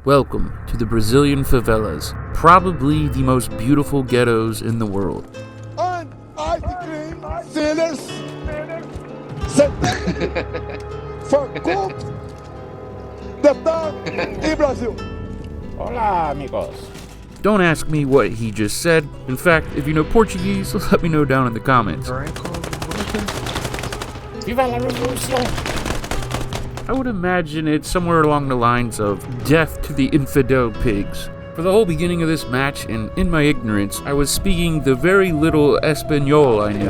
Welcome to the Brazilian favelas, probably the most beautiful ghettos in the world. Hola, amigos. Don't ask me what he just said. In fact, if you know Portuguese, let me know down in the comments. Viva la revolución! I would imagine it's somewhere along the lines of death to the infidel pigs. For the whole beginning of this match, and in my ignorance, I was speaking the very little Espanol I knew.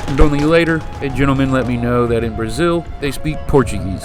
And only later, a gentleman let me know that in Brazil, they speak Portuguese.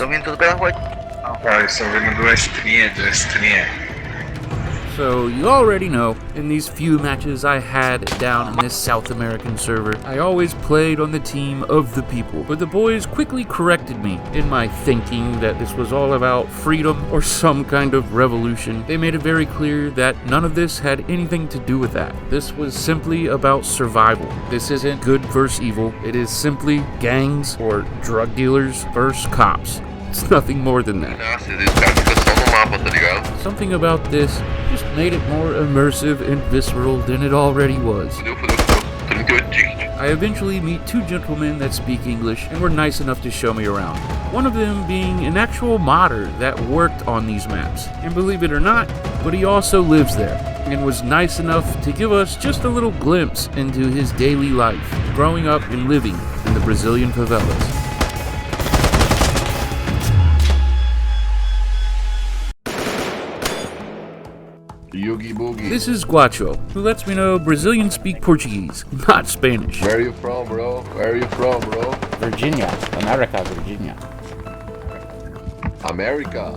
So you already know, in these few matches I had down in this South American server, I always played on the team of the people. But the boys quickly corrected me in my thinking that this was all about freedom or some kind of revolution. They made it very clear that none of this had anything to do with that. This was simply about survival. This isn't good versus evil. It is simply gangs or drug dealers versus cops. It's nothing more than that. Something about this just made it more immersive and visceral than it already was. I eventually meet two gentlemen that speak English and were nice enough to show me around. One of them being an actual modder that worked on these maps. And believe it or not, but he also lives there and was nice enough to give us just a little glimpse into his daily life, growing up and living in the Brazilian favelas. This is Guacho, who lets me know Brazilians speak Portuguese, not Spanish. Where are you from, bro? Virginia. America, Virginia. America.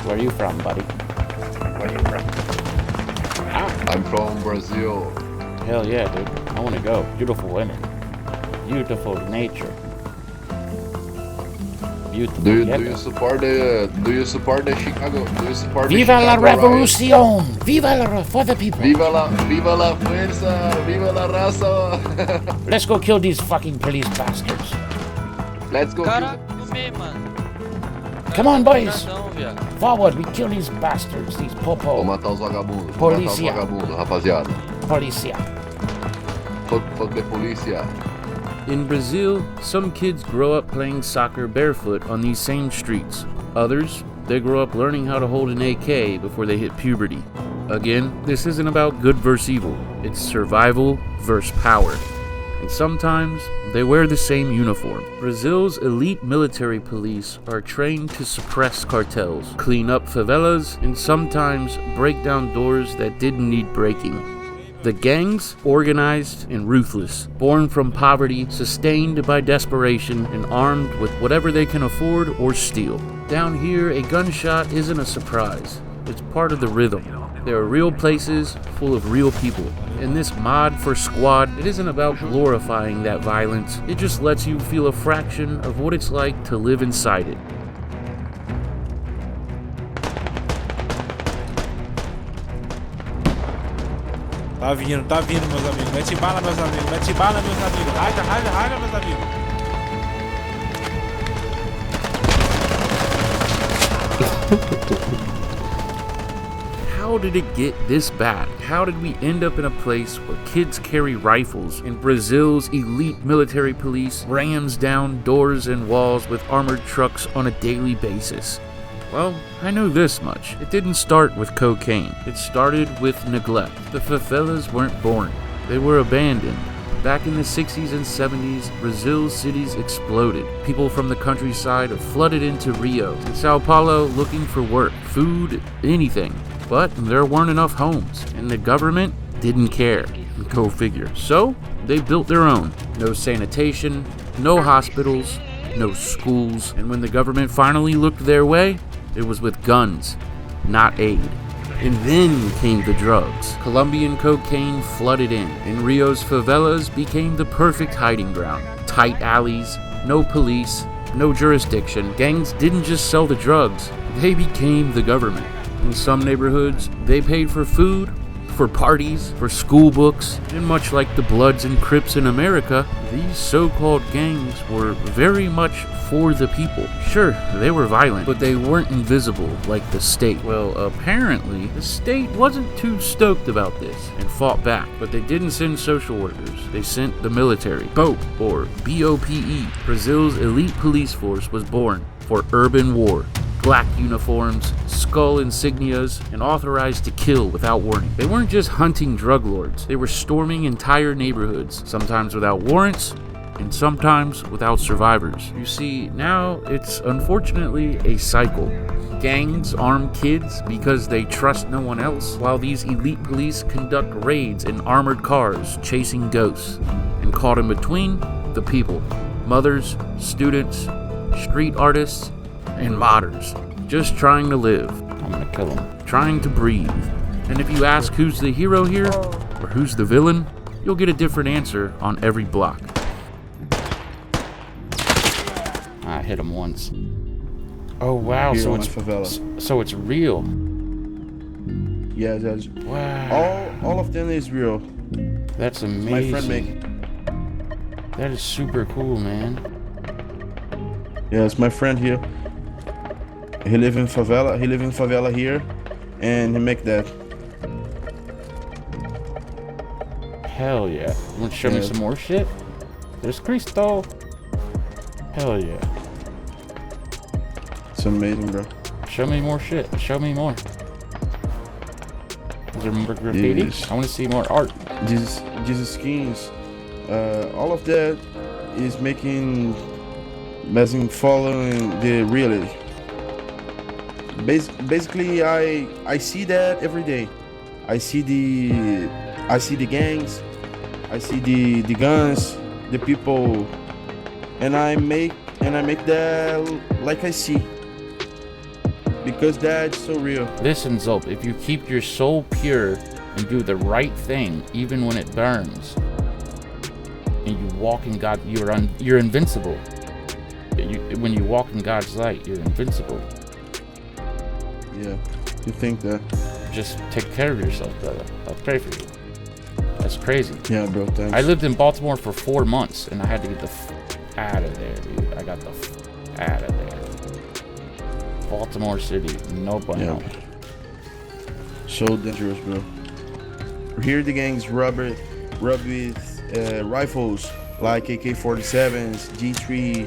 Where are you from, buddy? I'm from Brazil. Hell yeah, dude. I want to go. Beautiful women. Beautiful nature. Beautiful. Do you support the Chicago? Do you support Viva the la Chicago revolución! Viva la for the people! Viva la fuerza! Viva la raza! Let's go kill these fucking police bastards. Let's go. Come on, boys! Forward, we kill these bastards, these popo. Vou matar os vagabundos. Polícia. Rapaziada. Policia. Fuck the polícia. In Brazil, some kids grow up playing soccer barefoot on these same streets. Others, they grow up learning how to hold an AK before they hit puberty. Again, this isn't about good versus evil. It's survival versus power. And sometimes, they wear the same uniform. Brazil's elite military police are trained to suppress cartels, clean up favelas, and sometimes break down doors that didn't need breaking. The gangs, organized and ruthless, born from poverty, sustained by desperation, and armed with whatever they can afford or steal. Down here, a gunshot isn't a surprise. It's part of the rhythm. There are real places full of real people. In this mod for Squad, it isn't about glorifying that violence. It just lets you feel a fraction of what it's like to live inside it. Tá vindo, meus amigos. Mete bala, meus amigos. Raga, meus amigos. How did it get this bad? How did we end up in a place where kids carry rifles and Brazil's elite military police rams down doors and walls with armored trucks on a daily basis? Well, I know this much. It didn't start with cocaine. It started with neglect. The favelas weren't born. They were abandoned. Back in the 60s and 70s, Brazil's cities exploded. People from the countryside flooded into Rio and Sao Paulo looking for work, food, anything. But there weren't enough homes, and the government didn't care. Go figure. So, they built their own. No sanitation, no hospitals, no schools, and when the government finally looked their way, it was with guns, not aid. And then came the drugs. Colombian cocaine flooded in, and Rio's favelas became the perfect hiding ground. Tight alleys, no police, no jurisdiction. Gangs didn't just sell the drugs, they became the government. In some neighborhoods, they paid for food, for parties, for school books, and much like the Bloods and Crips in America, these so-called gangs were very much for the people. Sure, they were violent, but they weren't invisible like the state. Well, apparently, the state wasn't too stoked about this and fought back, but they didn't send social workers. They sent the military. BOPE, or BOPE, Brazil's elite police force, was born for urban war. Black uniforms, skull insignias, and authorized to kill without warning. They weren't just hunting drug lords, they were storming entire neighborhoods, sometimes without warrants, and sometimes without survivors. You see, now it's unfortunately a cycle. Gangs arm kids because they trust no one else, while these elite police conduct raids in armored cars chasing ghosts. And caught in between, the people. Mothers, students, street artists, and modders, just trying to live. I'm gonna kill him. Trying to breathe. And if you ask who's the hero here, or who's the villain, you'll get a different answer on every block. I hit him once. Oh wow, Here so on it's Favela. so it's real. Yeah, that's Wow. all of them is real. That's amazing. My friend make. That is super cool, man. Yeah, it's my friend here. He live in favela. He live in favela here, and he make that. Hell yeah. You want to show me Yeah. some more shit? There's Cristo. Hell yeah. It's amazing, bro. Show me more shit. Show me more. Is there more graffiti? Yes. I want to see more art. These skins, all of that is making following the reality. Basically, I see that every day. I see the gangs, I see the guns, the people, and I make that like I see, because that's so real. Listen, Zolp, if you keep your soul pure and do the right thing, even when it burns, and you walk in God, you're invincible. When you walk in God's light, you're invincible. Yeah, you think that? Just take care of yourself, brother. I'll pray for you. That's crazy. Yeah, bro. Thanks. I lived in Baltimore for 4 months, and I had to get the out of there, dude. I got the out of there. Baltimore City, no bueno. Yeah. So dangerous, bro. Here the gangs rub with rifles like AK-47s, G3,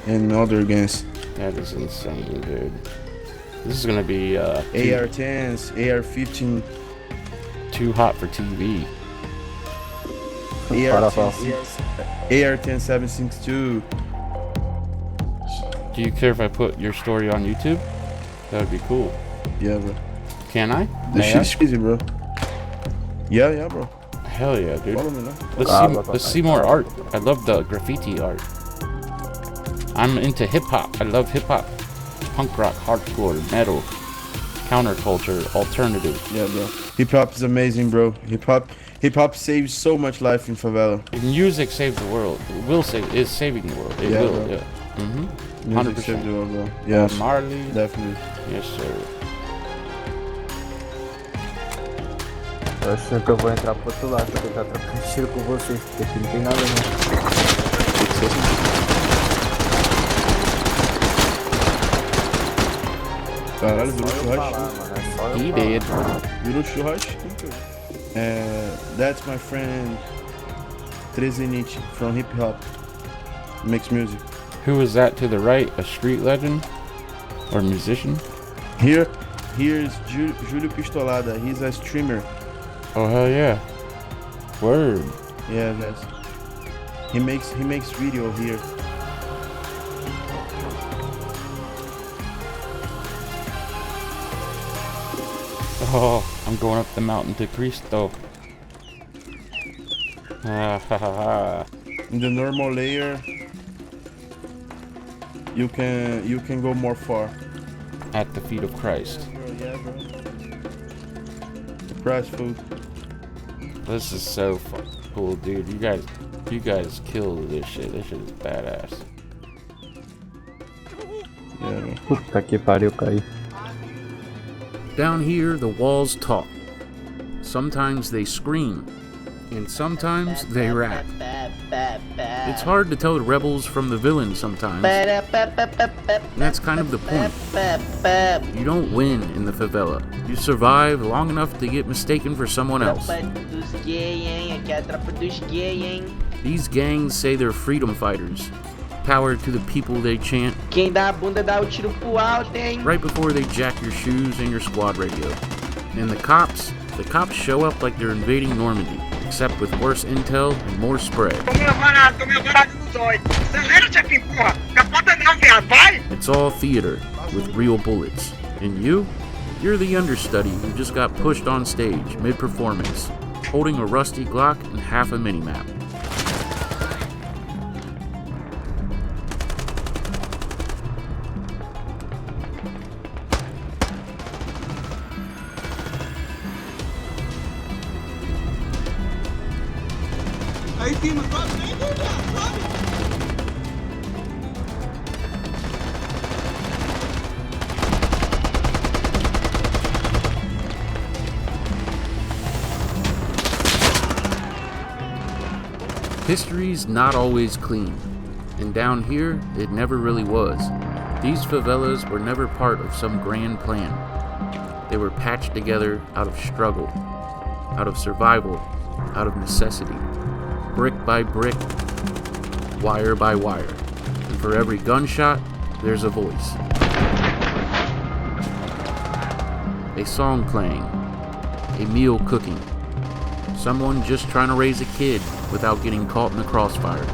and other guns. That is insane, dude. This is gonna be AR-10s, AR-15, too hot for TV. AR-10 762. Do you care if I put your story on YouTube? That would be cool. Yeah, bro. Can I? This May I? shit's crazy, bro. Yeah, bro. Hell yeah, dude. Follow me now. Let's see more art. I love the graffiti art. I'm into hip hop. I love hip hop. Punk rock, hardcore, metal, counterculture, alternative. Yeah, bro. Hip hop is amazing, bro. Hip hop saves so much life in favela. Music saves the world. It will save. Is saving the world. It Yeah, will. bro. Yeah. Mhm. Music saves the world, bro. Yes, Marley. definitely. Yes, sir. Eu acho que eu vou entrar pro outro lado pra tentar trocar tiro com vocês, porque aqui não tem nada não. Caralho, virou Só eu churrasco. falar, mano. É só eu He falar. did. Virou churrasco. That's my friend Trezenich from hip hop. Makes music. Who is that to the right? A street legend or musician? Here's Júlio Pistolada. He's a streamer. Oh hell yeah! Word. Yeah, guys. He makes video here. Oh, I'm going up the mountain to Cristo. Ah, ha, ha, ha. In the normal layer, you can go more far. At the feet of Christ. Yeah, bro. Price food. This is so cool, dude. You guys killed this shit. This shit is badass. Yeah, bro. Puta que pariu, caí. Down here, the walls talk. Sometimes they scream, and sometimes they rap. It's hard to tell the rebels from the villains sometimes. And that's kind of the point. You don't win in the favela. You survive long enough to get mistaken for someone else. These gangs say they're freedom fighters. Power to the people they chant. Right before they jack your shoes and your squad radio. And the cops show up like they're invading Normandy, except with worse intel and more spread. It's all theater with real bullets. And you're the understudy who just got pushed on stage mid-performance, holding a rusty Glock and half a minimap. History's not always clean, and down here, it never really was. These favelas were never part of some grand plan. They were patched together out of struggle, out of survival, out of necessity, brick by brick, wire by wire. And for every gunshot, there's a voice. A song playing, a meal cooking, someone just trying to raise a kid without getting caught in the crossfire.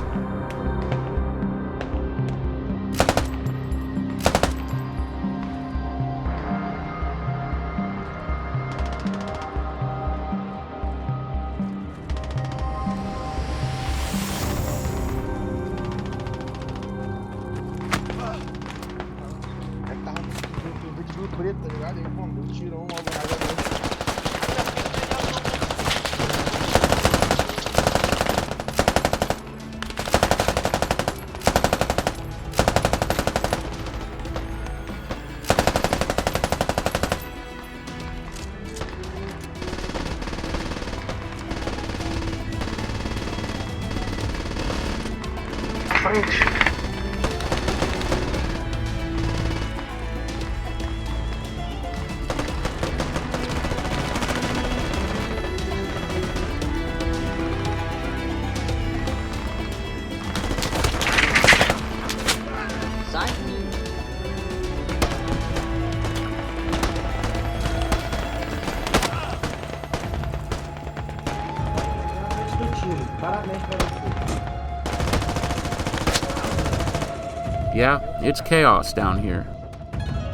Yeah, it's chaos down here,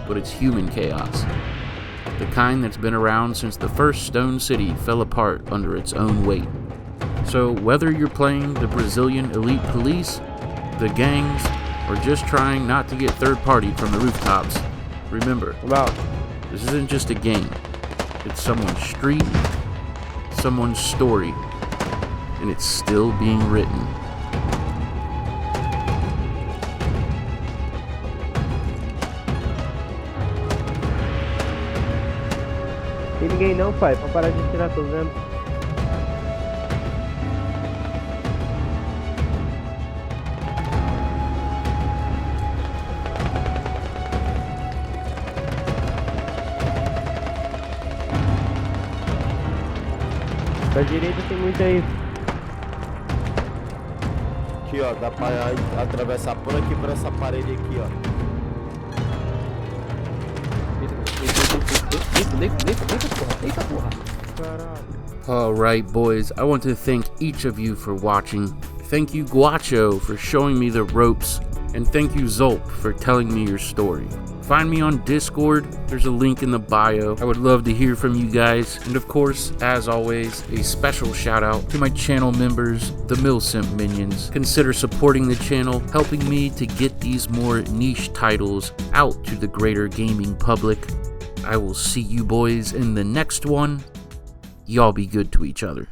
but it's human chaos. The kind that's been around since the first Stone City fell apart under its own weight. So whether you're playing the Brazilian elite police, the gangs, or just trying not to get third-partied from the rooftops, remember, this isn't just a game. It's someone's street, someone's story, and it's still being written. Tem ninguém não, pai, pra parar de tirar, tô vendo. Da direita tem muito aí. Aqui, ó, dá pra atravessar por aqui, por essa parede aqui, ó. Eita porra. Alright boys, I want to thank each of you for watching. Thank you Guacho for showing me the ropes, and thank you Zolp for telling me your story. Find me on Discord, there's a link in the bio. I would love to hear from you guys. And of course, as always, a special shout out to my channel members, the Mil-Simp minions. Consider supporting the channel, helping me to get these more niche titles out to the greater gaming public. I will see you boys in the next one. Y'all be good to each other.